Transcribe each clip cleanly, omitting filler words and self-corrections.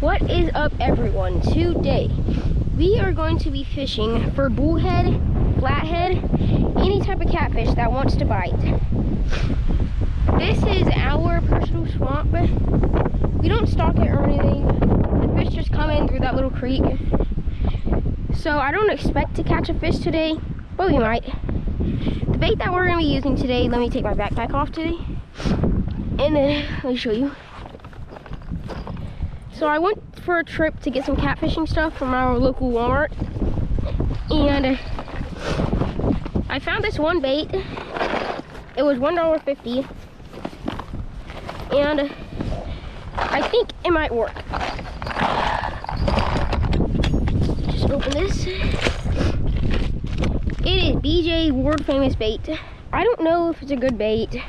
What is up, everyone? Today we are going to be fishing for bullhead, flathead, any type of catfish that wants to bite. This is our personal swamp. We don't stock it or anything. The fish just come in through that little creek. So I don't expect to catch a fish today, but we might. The bait that we're going to be using today, let me take my backpack off today, and then let me show you. So I went for a trip to get some catfishing stuff from our local Walmart, and I found this one bait. It was $1.50, and I think it might work. Just open this. It is BJ world famous bait. I don't know if it's a good bait.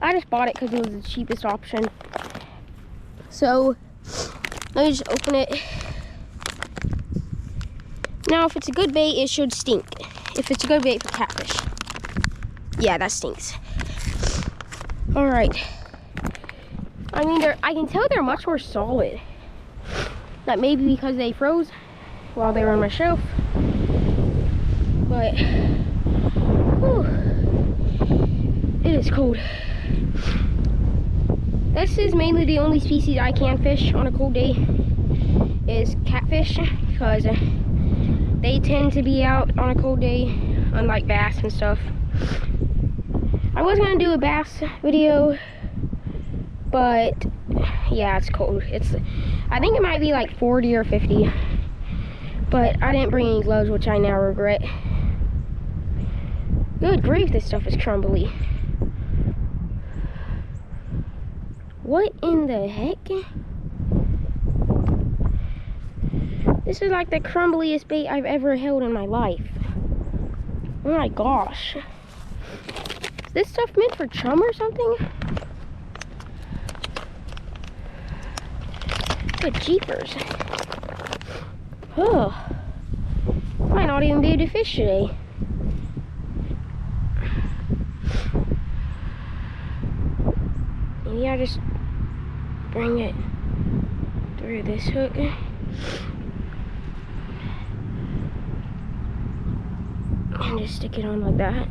I just bought it because it was the cheapest option. So let me just open it. Now, if it's a good bait, it should stink. If it's a good bait for catfish. Yeah, that stinks. All right. I mean, I can tell they're much more solid. That may be because they froze while they were on my shelf. But, whew, it is cold. This is mainly the only species I can fish on a cold day is catfish, because they tend to be out on a cold day, unlike bass and stuff. I was gonna do a bass video, but yeah, it's cold. I think it might be like 40 or 50, but I didn't bring any gloves, which I now regret. Good grief, this stuff is crumbly. What in the heck? This is like the crumbliest bait I've ever held in my life. Oh my gosh. Is this stuff meant for chum or something? Good jeepers. Oh. Might not even be able to fish today. Maybe I just bring it through this hook. And just stick it on like that.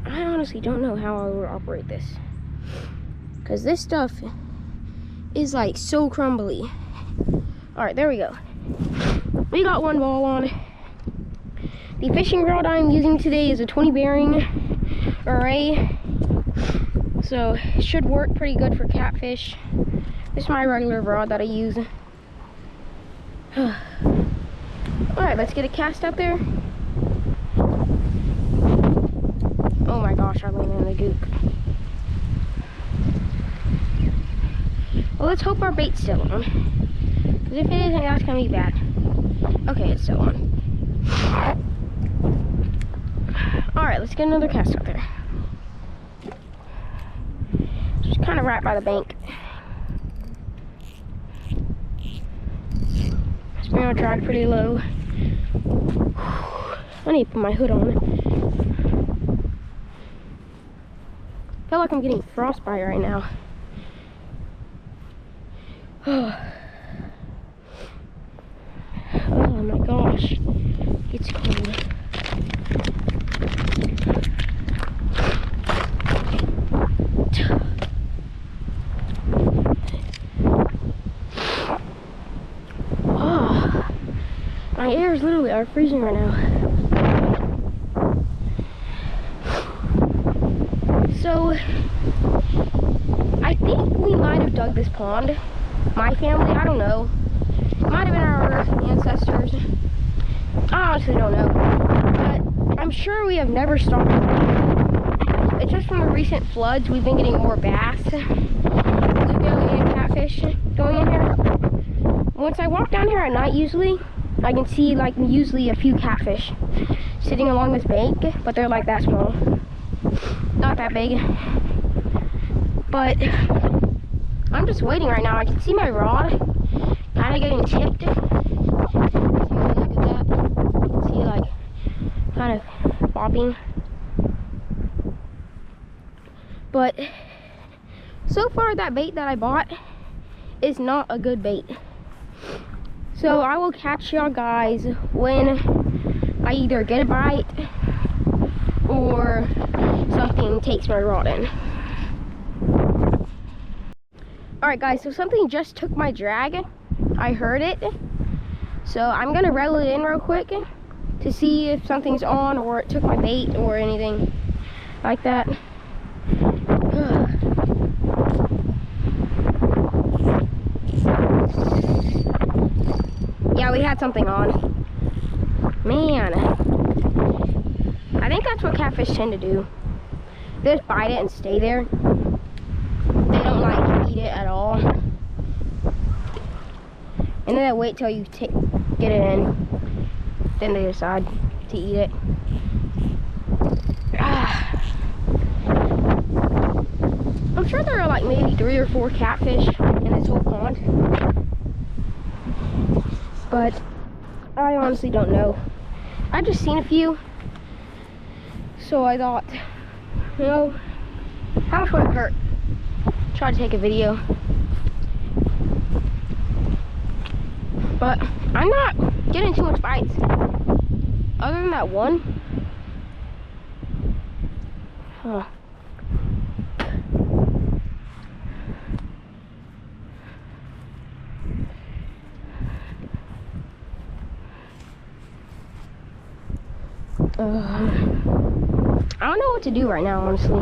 I honestly don't know how I would operate this, because this stuff is like so crumbly. All right, there we go. We got one ball on. The fishing rod I'm using today is a 20 bearing array. So it should work pretty good for catfish. This is my regular rod that I use. Alright, let's get a cast out there. Oh my gosh, I landed in the gook. Well, let's hope our bait's still on. Because if it isn't, that's gonna be bad. Okay, it's still on. Alright, let's get another cast out there. Just kind of right by the bank. It's gonna drag pretty low. I need to put my hood on. I feel like I'm getting frostbite right now. Oh my gosh, it's cold. My ears literally are freezing right now. So, I think we might have dug this pond. My family, I don't know. It might have been our ancestors. I honestly don't know. But I'm sure we have never stopped it. It's just from the recent floods, we've been getting more bass, bluegill, and catfish going in here. Once I walk down here at night, usually, I can see like usually a few catfish sitting along this bank, but they're like that small. Not that big. But I'm just waiting right now. I can see my rod kind of getting tipped. Look at that. You can see like kind of bobbing. But so far that bait that I bought is not a good bait. So I will catch y'all guys when I either get a bite or something takes my rod in. Alright guys, so something just took my drag. I heard it. So I'm gonna reel it in real quick to see if something's on or it took my bait or anything like that. Yeah, we had something on. Man, I think that's what catfish tend to do. They just bite it and stay there. They don't like eat it at all. And then they wait till you get it in. Then they decide to eat it. I'm sure there are like maybe 3 or 4 catfish in this whole pond. But I honestly don't know. I just seen a few. So I thought, you know, how much would it hurt? Try to take a video. But I'm not getting too much bites. Other than that one. Huh. I don't know what to do right now, honestly.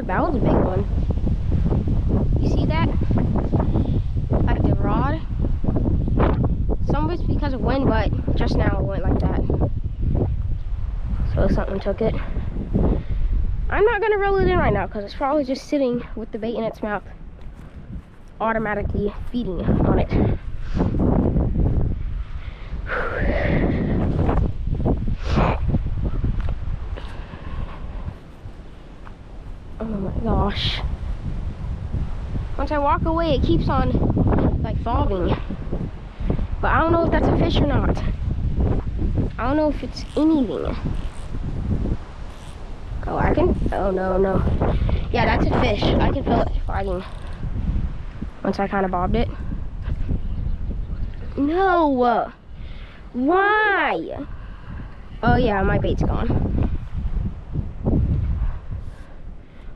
That was a big one. You see that? Like the rod. Some of it's because of wind, but just now it went like that. So something took it. I'm not gonna reel it in right now because it's probably just sitting with the bait in its mouth, automatically feeding on it. Oh my gosh. Once I walk away, it keeps on like bobbing. But I don't know if that's a fish or not. I don't know if it's anything. Oh, I can, oh no. Yeah, that's a fish. I can feel it fighting. Once I kind of bobbed it. No! Why? Oh yeah, my bait's gone.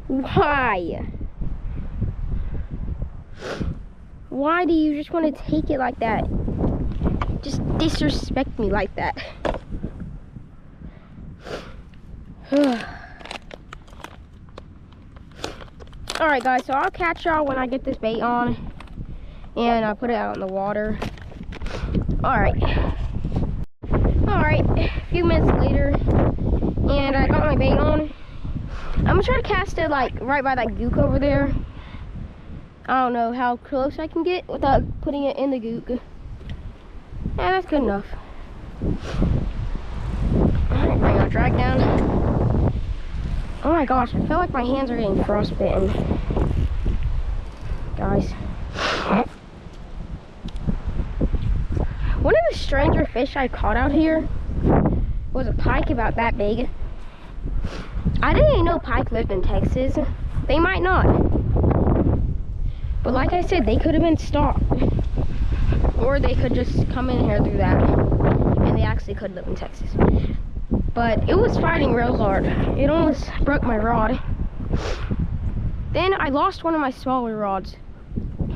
Why? Why do you just want to take it like that? Just disrespect me like that. Alright guys, so I'll catch y'all when I get this bait on and I'll put it out in the water. Alright, a few minutes later and I got my bait on. I'm gonna try to cast it like right by that gook over there. I don't know how close I can get without putting it in the gook. Yeah, that's good enough. Alright, bring our drag down. Oh my gosh, I feel like my hands are getting frostbitten. Guys. One of the stranger fish I caught out here was a pike about that big. I didn't even know pike lived in Texas. They might not. But like I said, they could have been stopped. Or they could just come in here through that. And they actually could live in Texas. But it was fighting real hard. It almost broke my rod. Then I lost one of my smaller rods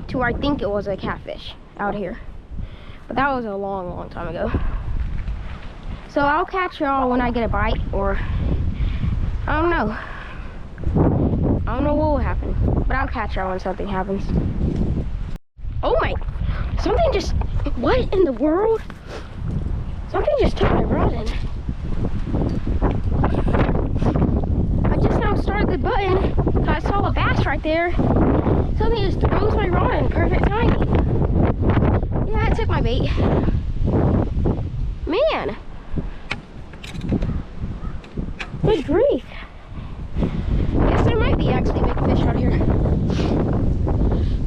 to where I think it was a catfish out here. But that was a long time ago. So I'll catch y'all when I get a bite, or I don't know. I don't know what will happen, but I'll catch y'all when something happens. Oh my, something just, what in the world? Something just took my rod in. I just now started the button because I saw a bass right there. Something just throws my rod in perfect timing. Yeah, it took my bait. Man. Good grief. Guess there might be actually big fish out here.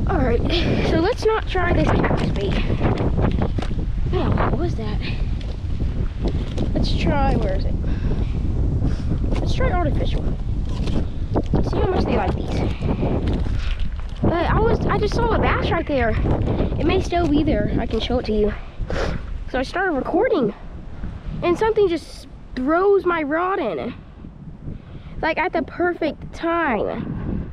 Alright, so let's not try this catfish bait. Man, what was that? Let's let's try, where is it? Let's try artificial. Let's see how much they like these. But I just saw a bass right there. It may still be there. I can show it to you. So I started recording, and something just throws my rod in. Like at the perfect time.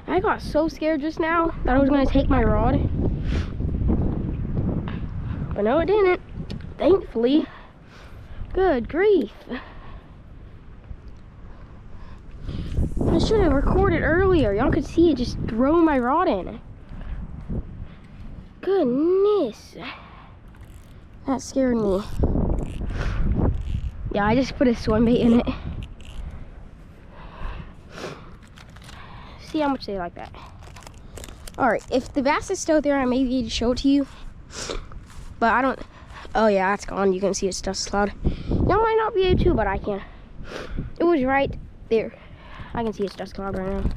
I got so scared just now that I was gonna take my rod. But no, it didn't. Thankfully. Good grief. I should have recorded earlier. Y'all could see it just throw my rod in. Goodness. That scared me. Yeah, I just put a swim bait in it. See how much they like that. Alright, if the bass is still there, I may be able to show it to you. But I don't... Oh yeah, that's gone. You can see it's dust cloud. Y'all might not be able to, but I can. It was right there. I can see it's dust cloud right now.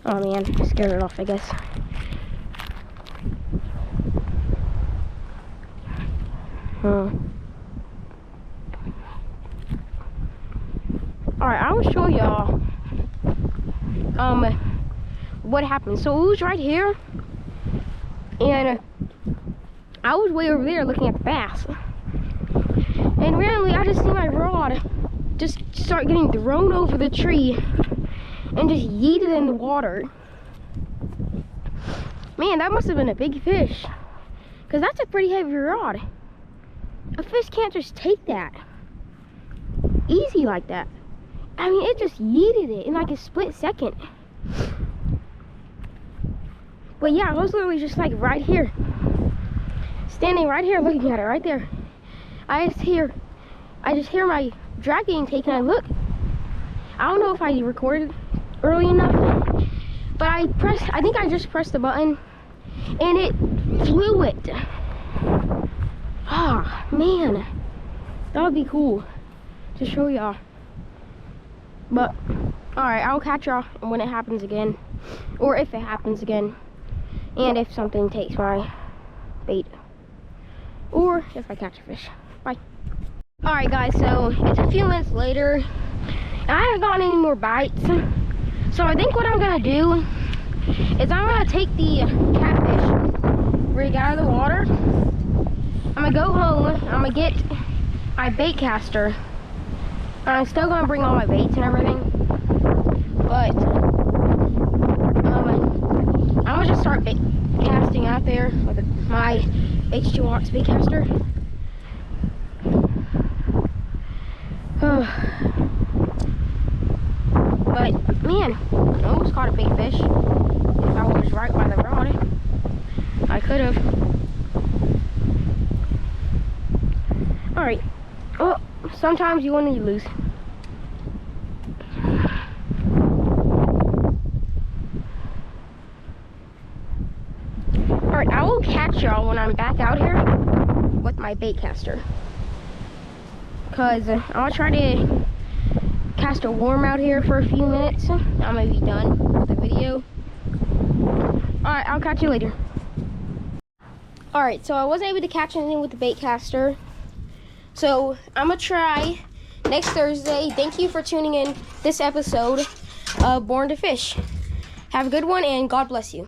Oh man, I scared it off, I guess. Alright, I will show y'all what happened. So it was right here, and I was way over there looking at the bass, and randomly I just see my rod just start getting thrown over the tree and just yeeted in the water. Man, that must have been a big fish, because that's a pretty heavy rod. A fish can't just take that easy like that. I mean, it just yeeted it in like a split second. But yeah, I was literally just like right here, standing right here looking at it right there. I just hear my drag getting taken. I look. I don't know if I recorded early enough, but I think I just pressed the button and it flew it. Ah, man, that would be cool to show y'all. But alright, I'll catch y'all when it happens again, or if it happens again, and if something takes my bait, or if I catch a fish. Bye. Alright guys, so it's a few minutes later. I haven't gotten any more bites, so I think what I'm gonna do is I'm gonna take the catfish rig out of the water. I'm gonna go home, I'm gonna get my bait caster. I'm still gonna bring all my baits and everything, but I'm gonna just start bait casting out there with my H2Ox bait caster. But man, I almost caught a big fish. If I was right by the rod, I could have. Alright, well, sometimes you win and you lose. Alright, I will catch y'all when I'm back out here with my bait caster, because I'll try to cast a worm out here for a few minutes. I'm gonna be done with the video. Alright, I'll catch you later. Alright, so I wasn't able to catch anything with the bait caster, so I'm gonna try next Thursday. Thank you for tuning in this episode of Born to Fish. Have a good one, and God bless you.